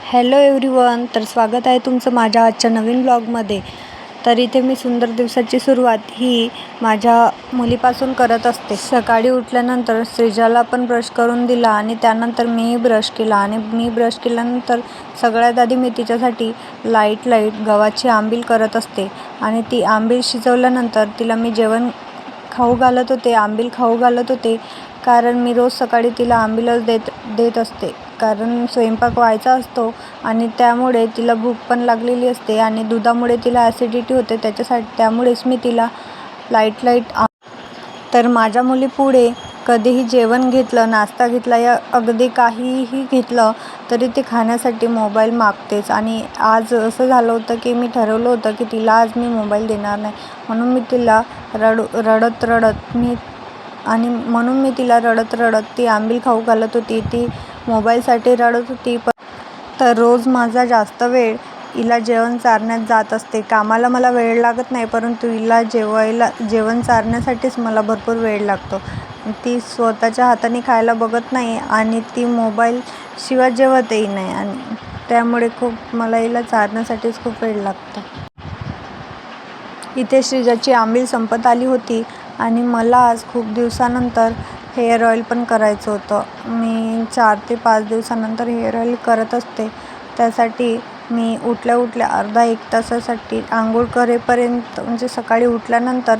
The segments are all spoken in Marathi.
हॅलो एव्हरीवन, तर स्वागत आहे तुमचं माझ्या आजच्या नवीन ब्लॉगमध्ये. तर इथे मी सुंदर दिवसाची सुरुवात ही माझ्या मुलीपासून करत असते. सकाळी उठल्यानंतर श्रीजाला पण ब्रश करून दिला आणि त्यानंतर मीही ब्रश केला आणि मी ब्रश केल्यानंतर सगळ्यात आधी मी तिच्यासाठी लाईट गव्हाची आंबील करत असते आणि ती आंबील शिजवल्यानंतर तिला मी आंबील खाऊ घालत होते कारण मी रोज सकाळी तिला आंबीलच देत असते कारण स्वयंपाक व्हायचा असतो आणि त्यामुळे तिला भूक पण लागलेली असते आणि दुधामुळे तिला ॲसिडिटी होते त्यामुळेच मी तिला लाईट तर माझ्या मुलीपुढे कधीही जेवण घेतलं, नाश्ता घेतला या अगदी काहीही घेतलं तरी ती खाण्यासाठी मोबाईल मागतेच. आणि आज असं झालं होतं की मी ठरवलं होतं की तिला आज मी मोबाईल देणार नाही, म्हणून मी तिला रडत ती आंबील खाऊ घालत होती. ती मोबाईलसाठी रडत होती. तर रोज माझा जास्त वेळ हिला जेवण चारण्यात जात असते. कामाला मला वेळ लागत नाही, परंतु हिला जेवण चारण्यासाठीच मला भरपूर वेळ लागतो. ती स्वतःच्या हाताने खायला बघत नाही आणि ती मोबाईलशिवाय जेवतही नाही आणि त्यामुळे मला हिला चारण्यासाठीच खूप वेळ लागतो. इथे श्रीजाची आंबील संपत आली होती आणि मला आज खूप दिवसानंतर हेअर ऑइल पण करायचं होतं. मी 4 ते 5 दिवसानंतर हेअर ऑइल करत असते. त्यासाठी मी उठल्या अर्धा 1 तासासाठी आंघोळ करेपर्यंत म्हणजे सकाळी उठल्यानंतर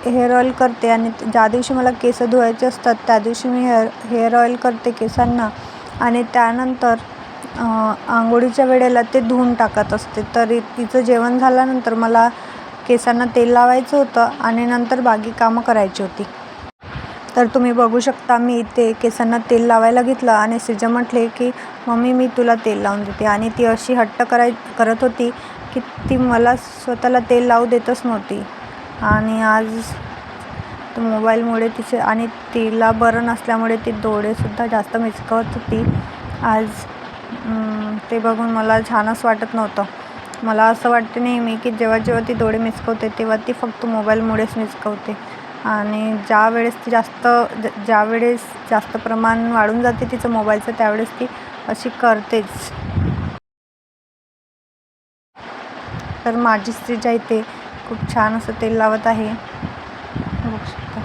हेअर ऑइल करते आणि ज्या दिवशी मला केस धुवायचे असतात त्या दिवशी मी हेअर ऑइल करते केसांना आणि त्यानंतर आंघोळीच्या वेळेला ते धुवून टाकत असते. तर तिचं जेवण झाल्यानंतर मला केसांना तेल लावायचं होतं आणि नंतर बाकी कामं करायची होती. तर तुम्ही बघू शकता मी इथे केसांना तेल लावायला घेतलं आणि श्रीजा म्हटले की मम्मी मी तुला तेल लावून देते आणि ती अशी हट्ट करत होती की ती मला स्वतःला तेल लावू देतच नव्हती. आणि आज मोबाईलमुळे आणि तिला बरं नसल्यामुळे ती डोळेसुद्धा जास्त मिचकवत होती. आज ते बघून मला छानच वाटत नव्हतं. मला असं वाटते नेहमी की जेव्हा ती डोळे मिचकवते तेव्हा ती फक्त मोबाईलमुळेच मिचकवते आणि ज्यावेळेस जास्त प्रमाण वाढून जाते तिचं मोबाईलचं त्यावेळेस ती अशी करतेच. तर माझी श्रीजा इथे खूप छान असं तेल लावत आहे बघू शकता.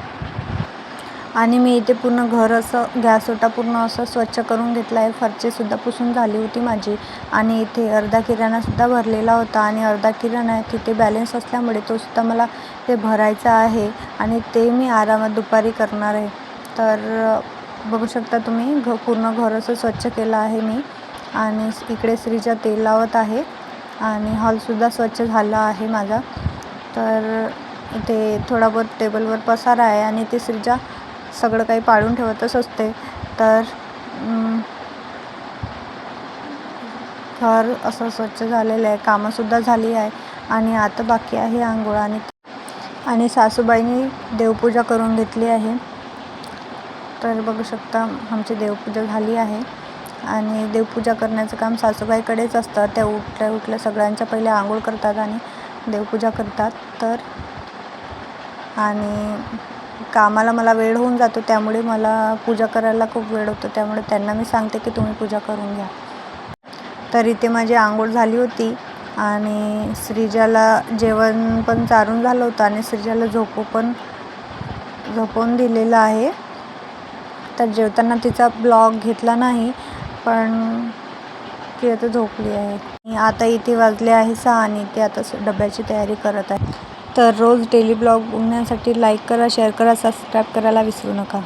आणि मी इथे पूर्ण घर असं गॅस ओटा पूर्ण असं स्वच्छ करून घेतला आहे. फरशीसुद्धा पुसून झाली होती माझी आणि इथे अर्धा किराणासुद्धा भरलेला होता आणि अर्धा किराणा तिथे बॅलन्स असल्यामुळे तोसुद्धा मला ते भरायचा आहे आणि ते मी आरामात दुपारी करणार आहे. तर बघू शकता तुम्ही पूर्ण घर असं स्वच्छ केलं आहे मी आणि इकडे श्रीजा तेल लावत आहे आणि हॉलसुद्धा स्वच्छ झाला आहे माझा. तर इथे थोडा बहुत टेबलवर पसारा आहे आणि ती श्रीजा सगळं काही पाडून ठेवतच असते. तर घर असं स्वच्छ झालेलं आहे, कामंसुद्धा झाली आहे आणि आता बाकी आहे आंघोळ आणि सासूबाईंनी देवपूजा करून घेतली आहे. तर बघू शकता आमची देवपूजा झाली आहे आणि देवपूजा करण्याचं काम सासूबाईकडेच असतं. त्या उठल्या सगळ्यांच्या पहिले आंघोळ करतात आणि देवपूजा करतात. तर आणि कामाला मला वेळ होऊन जातो त्यामुळे मला पूजा करायला खूप वेळ होतो, त्यामुळे त्यांना मी सांगते की तुम्ही पूजा करून घ्या. तर इथे माझी आंघोळ झाली होती आणि श्रीजाला जेवण पण चारून झालं होतं आणि श्रीजाला झोपवून दिलेलं आहे. तर जेवताना तिचा ब्लॉग घेतला नाही, पण ती आता झोपली आहे. आता इथे वाजले आहे 6 आणि ती आता डब्याची तयारी करत आहे. तर रोज डेली ब्लॉग बघण्यासाठी लाईक करा, शेअर करा, सबस्क्राईब करायला विसरू नका.